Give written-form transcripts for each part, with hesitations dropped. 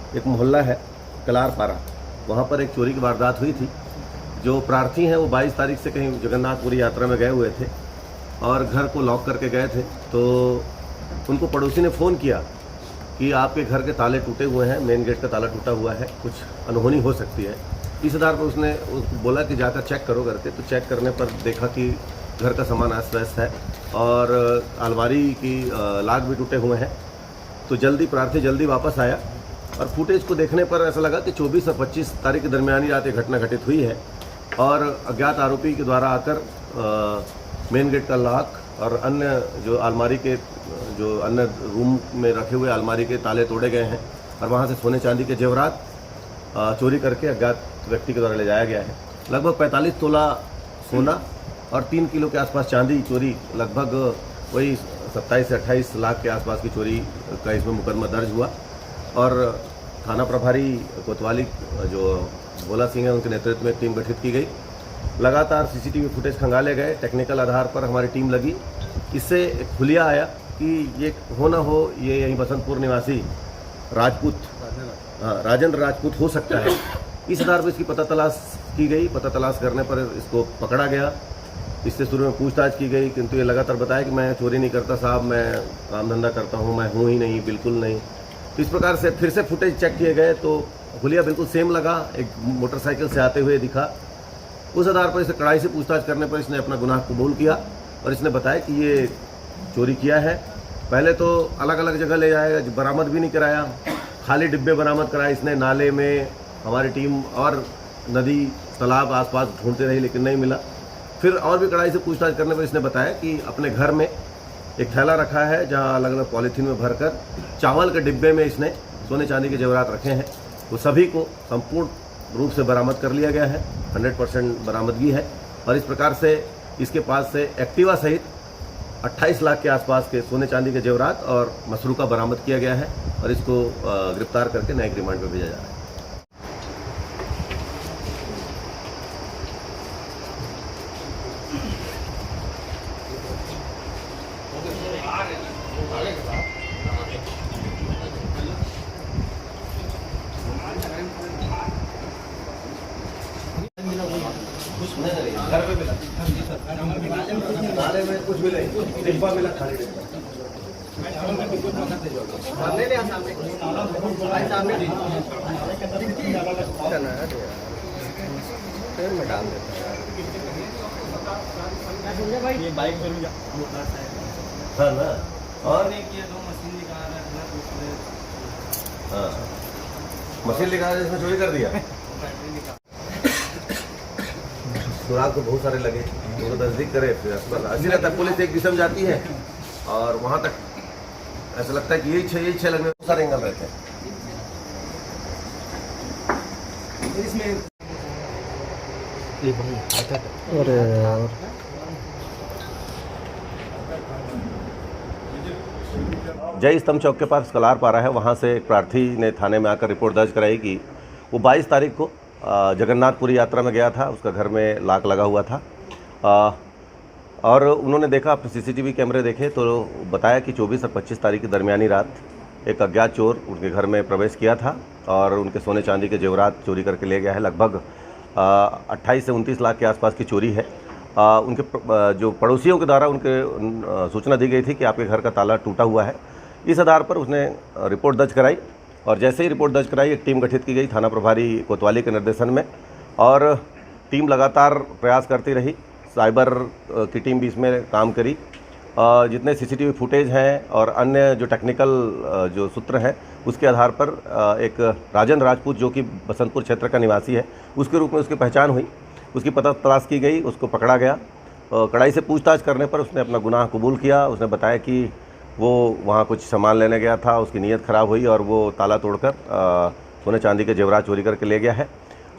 एक मोहल्ला है कलारपारा, वहाँ पर एक चोरी की वारदात हुई थी। जो प्रार्थी हैं वो 22 तारीख से कहीं जगन्नाथपुरी यात्रा में गए हुए थे और घर को लॉक करके गए थे, तो उनको पड़ोसी ने फ़ोन किया कि आपके घर के ताले टूटे हुए हैं, मेन गेट का ताला टूटा हुआ है, कुछ अनहोनी हो सकती है। इस आधार पर उसने बोला कि जाकर चेक करो करके। तो चेक करने पर देखा कि घर का सामान अस्त व्यस्त है और अलमारी की लाग भी टूटे हुए हैं। तो प्रार्थी जल्दी वापस आया और फुटेज को देखने पर ऐसा लगा कि 24 और 25 तारीख की दरमियानी रात ये घटना घटित हुई है और अज्ञात आरोपी के द्वारा आकर मेन गेट का लॉक और अन्य जो अलमारी के जो अन्य रूम में रखे हुए अलमारी के ताले तोड़े गए हैं और वहाँ से सोने चांदी के जेवरात चोरी करके अज्ञात व्यक्ति के द्वारा ले जाया गया है। लगभग 45 तोला सोना और 3 किलो के आसपास चांदी चोरी, लगभग वही 27 से 28 लाख के आसपास की चोरी का इसमें मुकदमा दर्ज हुआ। और थाना प्रभारी कोतवाली जो भोला सिंह है, उनके नेतृत्व में एक टीम गठित की गई। लगातार सीसीटीवी फुटेज खंगाले गए, टेक्निकल आधार पर हमारी टीम लगी। इससे एक खुलिया आया कि ये हो ना हो ये यहीं बसंतपुर निवासी राजेंद्र राजपूत हो सकता है। इस आधार पर इसकी पता तलाश की गई। पता तलाश करने पर इसको पकड़ा गया। इससे शुरू में पूछताछ की गई, किंतु ये लगातार बताया कि मैं चोरी नहीं करता साहब, मैं काम धंधा करता हूँ, मैं हूँ ही नहीं, बिल्कुल नहीं। तो इस प्रकार से फिर से फुटेज चेक किए गए तो हुलिया बिल्कुल सेम लगा, एक मोटरसाइकिल से आते हुए दिखा। उस आधार पर इसे कड़ाई से पूछताछ करने पर इसने अपना गुनाह कबूल किया और इसने बताया कि ये चोरी किया है। पहले तो अलग अलग जगह ले जाएगा, बरामद भी नहीं कराया, खाली डिब्बे बरामद कराए इसने। नाले में हमारी टीम और नदी तालाब आसपास ढूंढते रही लेकिन नहीं मिला। फिर और भी कड़ाई से पूछताछ करने पर इसने बताया कि अपने घर में एक थैला रखा है जहां अलग अलग पॉलीथीन में भरकर चावल के डिब्बे में इसने सोने चांदी के जेवरात रखे हैं। वो सभी को संपूर्ण रूप से बरामद कर लिया गया है, 100% बरामदगी है। और इस प्रकार से इसके पास से एक्टिवा सहित 28 लाख के आसपास के सोने चांदी के जेवरात और मसरूका बरामद किया गया है और इसको गिरफ्तार करके न्यायिक रिमांड पर भेजा जा रहा है। घर पे मिला, नाले में कुछ मिला, डिब्बा मिला, खाली डिब्बा। ये बाइक पे भी हाँ ना, और नहीं किया तो मशीन निकाल हाँ मशीन निकाल इसमें चोरी कर दिया। सुराग तो बहुत सारे लगे, वो नजदीक करे फिर अस्सी रहता। पुलिस एक किस्म जाती है और वहां तक ऐसा लगता है कि यही छह लगने बहुत सारे एंगल रहते हैं इसमें। जय स्तंभ चौक के पास कलारपारा है, वहाँ से एक प्रार्थी ने थाने में आकर रिपोर्ट दर्ज कराई कि वो 22 तारीख को जगन्नाथपुरी यात्रा में गया था, उसका घर में लॉक लगा हुआ था। और उन्होंने देखा, अपने सीसीटीवी कैमरे देखे तो बताया कि 24 और 25 तारीख की दरमियानी रात एक अज्ञात चोर उनके घर में प्रवेश किया था और उनके सोने चांदी के जेवरात चोरी करके ले गया है। लगभग 28 से 29 लाख के आसपास की चोरी है। उनके जो पड़ोसियों के द्वारा उनके सूचना दी गई थी कि आपके घर का ताला टूटा हुआ है। इस आधार पर उसने रिपोर्ट दर्ज कराई और जैसे ही रिपोर्ट दर्ज कराई एक टीम गठित की गई थाना प्रभारी कोतवाली के निर्देशन में और टीम लगातार प्रयास करती रही। साइबर की टीम भी इसमें काम करी। जितने सीसीटीवी फुटेज हैं और अन्य जो टेक्निकल जो सूत्र हैं उसके आधार पर एक राजेंद्र राजपूत जो कि बसंतपुर क्षेत्र का निवासी है उसके रूप में उसकी पहचान हुई। उसकी पता तलाश की गई, उसको पकड़ा गया। कड़ाई से पूछताछ करने पर उसने अपना गुनाह कबूल किया। उसने बताया कि वो वहाँ कुछ सामान लेने गया था, उसकी नीयत ख़राब हुई और वो ताला तोड़कर सोने चांदी के जेवरात चोरी करके ले गया है।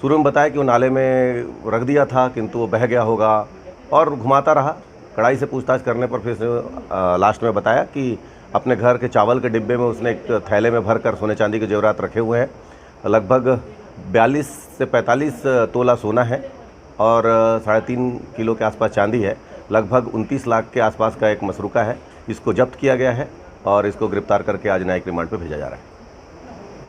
शुरू में बताया कि वो नाले में रख दिया था किंतु वो बह गया होगा और घुमाता रहा। कड़ाई से पूछताछ करने पर फिर लास्ट में बताया कि अपने घर के चावल के डिब्बे में उसने एक थैले में भरकर सोने चांदी के जेवरात रखे हुए हैं। लगभग 42 से 45 तोला सोना है और 3.5 किलो के आसपास चांदी है। लगभग 29 लाख के आसपास का एक मसरूका है। इसको जब्त किया गया है और इसको गिरफ्तार करके आज न्यायिक रिमांड पर भेजा जा रहा है।